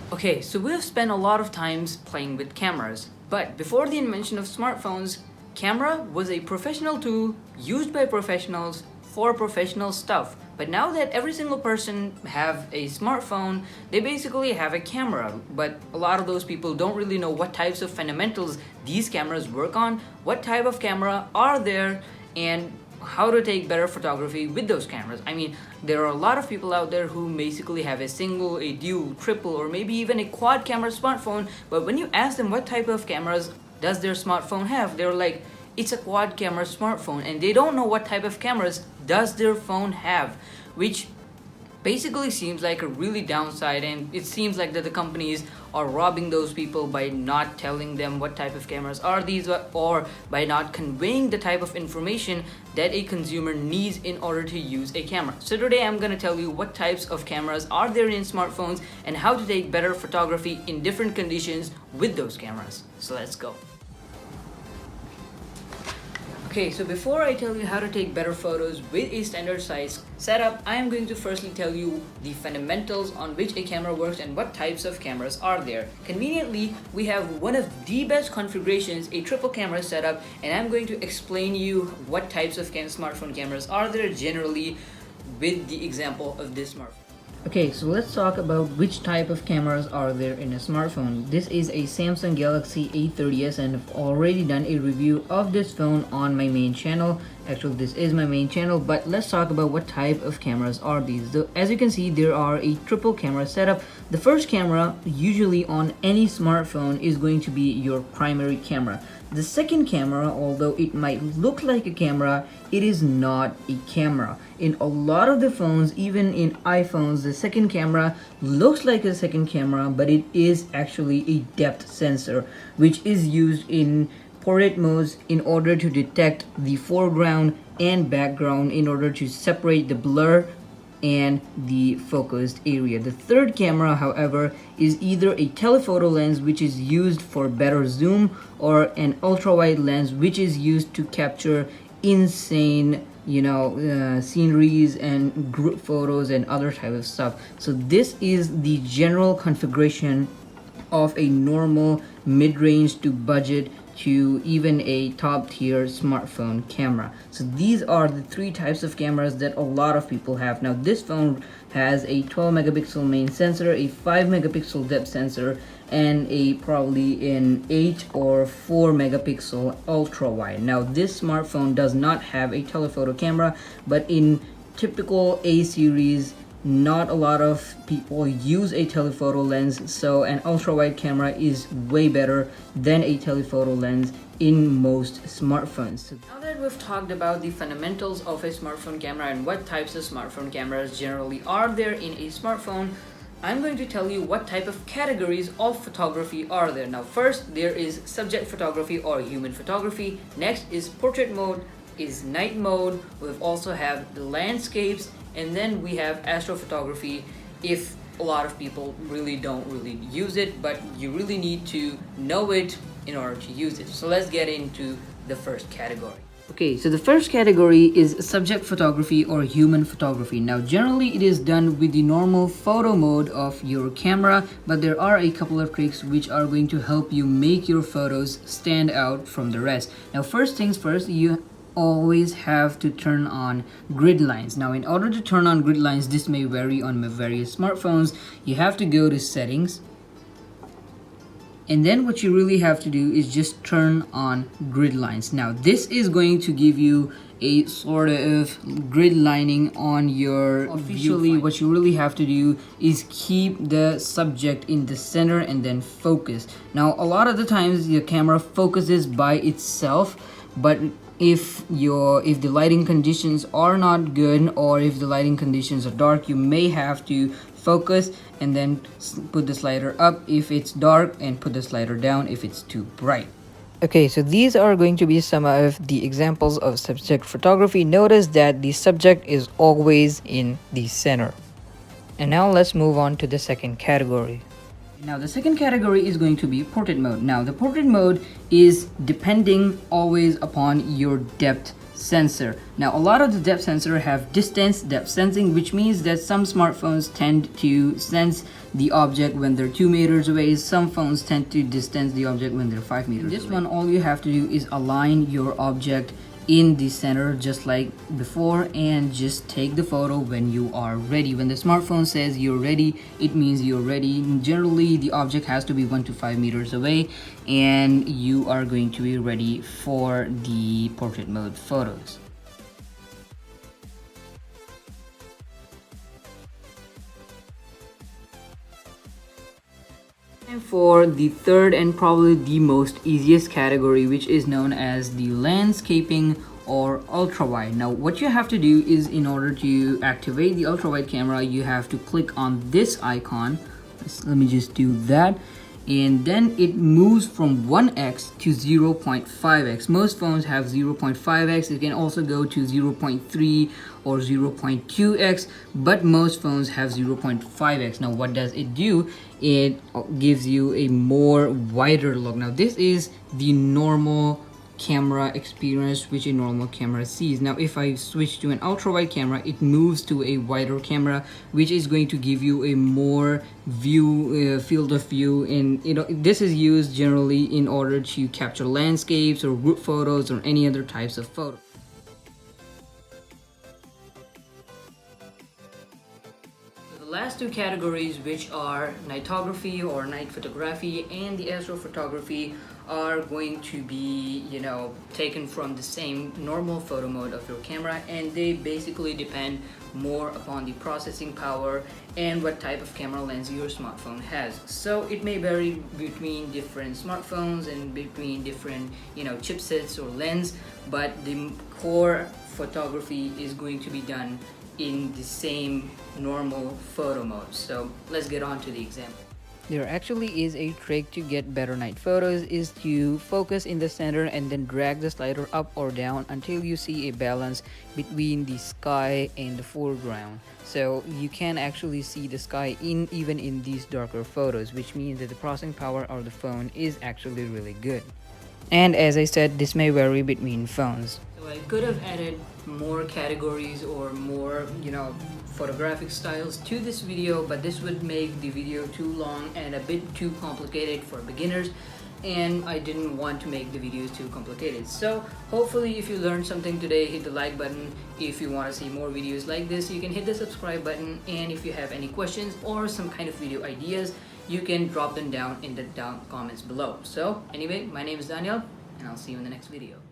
Okay, so we have spent a lot of times playing with cameras, but before the invention of smartphones, camera was a professional tool used by professionals for professional stuff. But now that every single person have a smartphone, they basically have a camera. But a lot of those people don't really know what types of fundamentals these cameras work on, what type of camera are there, and how to take better photography with those cameras. I mean, there are a lot of people out there who basically have a single, a dual, triple, or maybe even a quad camera smartphone, but when you ask them what type of cameras does their smartphone have, they're like, it's a quad camera smartphone, and they don't know what type of cameras does their phone have, which basically seems like a really downside, and it seems like that the companies are robbing those people by not telling them what type of cameras are these, or by not conveying the type of information that a consumer needs in order to use a camera. So today I'm going to tell you what types of cameras are there in smartphones and how to take better photography in different conditions with those cameras. So let's go. Okay, so before I tell you how to take better photos with a standard size setup, I am going to firstly tell you the fundamentals on which a camera works and what types of cameras are there. Conveniently, we have one of the best configurations, a triple camera setup, and I'm going to explain you what types of smartphone cameras are there generally with the example of this smartphone. Okay, so let's talk about which type of cameras are there in a smartphone. This is a Samsung Galaxy A30s, and I've already done a review of this phone on my main channel. Actually, this is my main channel, but let's talk about what type of cameras are these. So, as you can see, there are a triple camera setup. The first camera, usually on any smartphone, is going to be your primary camera. The second camera, although it might look like a camera, it is not a camera. In a lot of the phones, even in iPhones, the second camera looks like a second camera, but it is actually a depth sensor, which is used in portrait modes in order to detect the foreground and background in order to separate the blur and the focused area. The third camera, however, is either a telephoto lens, which is used for better zoom, or an ultra-wide lens, which is used to capture insane sceneries and group photos and other type of stuff. So this is the general configuration of a normal mid-range to budget to even a top tier smartphone camera. So these are the three types of cameras that a lot of people have. Now this phone has a 12 megapixel main sensor, a 5 megapixel depth sensor, and a probably an 8 or 4 megapixel ultra wide. Now this smartphone does not have a telephoto camera, but in typical A series, not a lot of people use a telephoto lens, so an ultra-wide camera is way better than a telephoto lens in most smartphones. So now that we've talked about the fundamentals of a smartphone camera and what types of smartphone cameras generally are there in a smartphone, I'm going to tell you what type of categories of photography are there. Now first, there is subject photography or human photography. Next is portrait mode, is night mode. We also have the landscapes, and then we have astrophotography if a lot of people don't really use it, but you really need to know it in order to use it. So let's get into the first category. Okay, so the first category is subject photography or human photography. Now generally it is done with the normal photo mode of your camera, but there are a couple of tricks which are going to help you make your photos stand out from the rest. Now first things first, you always have to turn on grid lines. Now in order to turn on grid lines, this may vary on various smartphones, you have to go to settings, and then what you really have to do is just turn on grid lines. Now this is going to give you a sort of grid lining on your viewfinder. What you really have to do is keep the subject in the center and then focus. Now a lot of the times your camera focuses by itself, but if the lighting conditions are not good, or if the lighting conditions are dark, you may have to focus and then put the slider up if it's dark and put the slider down if it's too bright. Okay, so these are going to be some of the examples of subject photography. Notice that the subject is always in the center. And now let's move on to the second category. Now the second category is going to be portrait mode. Now the portrait mode is depending always upon your depth sensor. Now a lot of the depth sensor have distance depth sensing, which means that some smartphones tend to sense the object when they're 2 meters away. Some phones tend to distance the object when they're 5 meters away. This one, all you have to do is align your object in the center just like before, and just take the photo when you are ready. When the smartphone says you're ready, it means you're ready. Generally the object has to be 1 to 5 meters away, and you are going to be ready for the portrait mode photos. And for the third and probably the most easiest category, which is known as the landscaping or ultra wide. Now what you have to do is, in order to activate the ultra wide camera, you have to click on this icon. Let me just do that, and then it moves from 1x to 0.5x. Most phones have 0.5x. It can also go to 0.3 or 0.2x, but most phones have 0.5x. Now what does it do? It gives you a more wider look. Now this is the normal camera experience which a normal camera sees. Now if I switch to an ultra wide camera, it moves to a wider camera, which is going to give you a more field of view. And this is used generally in order to capture landscapes or group photos or any other types of photos. The last two categories, which are nightography or night photography and the astrophotography, are going to be taken from the same normal photo mode of your camera, and they basically depend more upon the processing power and what type of camera lens your smartphone has. So it may vary between different smartphones and between different chipsets or lens, but the core photography is going to be done in the same normal photo mode. So let's get on to the example. There actually is a trick to get better night photos, is to focus in the center and then drag the slider up or down until you see a balance between the sky and the foreground. So you can actually see the sky even in these darker photos, which means that the processing power of the phone is actually really good. And as I said, this may vary between phones. So I could have added more categories or more photographic styles to this video, but this would make the video too long and a bit too complicated for beginners, and I didn't want to make the videos too complicated. So hopefully if you learned something today, hit the like button. If you want to see more videos like this, you can hit the subscribe button, and if you have any questions or some kind of video ideas, you can drop them down in the comments below. So anyway, my name is Daniel, and I'll see you in the next video.